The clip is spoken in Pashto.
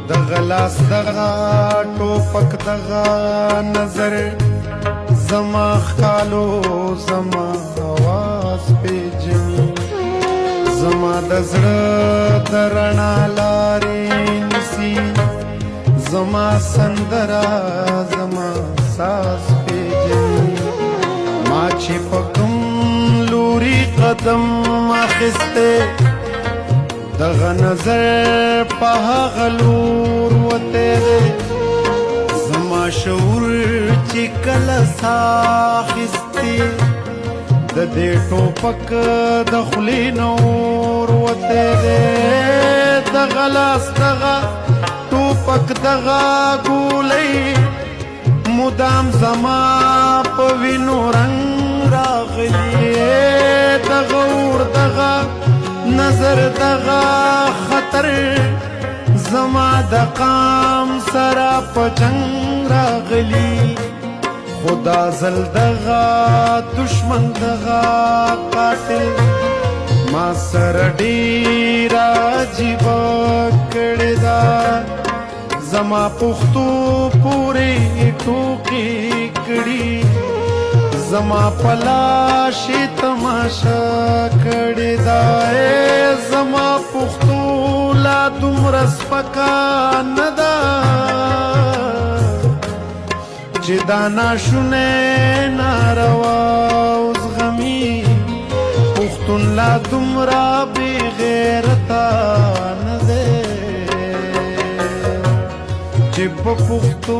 دغه لاس دغه ټوپک دغه نظر زما ښکالو زما آواز پیژني زما د زړه د رڼا لارې نیسي زما سندره زما ساز پیژني ما چې په کوم لوري قدم اخیستی دغه نظر په هغه لور وتی دی زما شعور چې کله ساه اخیستی د دې ټوپک د خولې نه اور وتی دی دغه لاس دغه ټوپک دغه ګولۍ مدام زما په وینو رنګ راغلی دغه اور دغه نظر دغه خطر زما د قام سره په جنګ راغلی خدا زل دغه دشمن دغه قاتل ما سره ډېره عجیبه کړې ده زما پښتو پورې ټوکې کړي زما په لاس یې تماشه کړې ده زما پښتو لا دومره سپکه نه ده چې دا ناشونی ناروا او زغمي پښتون لا دومره بې غیرته نه دی چې په پښتو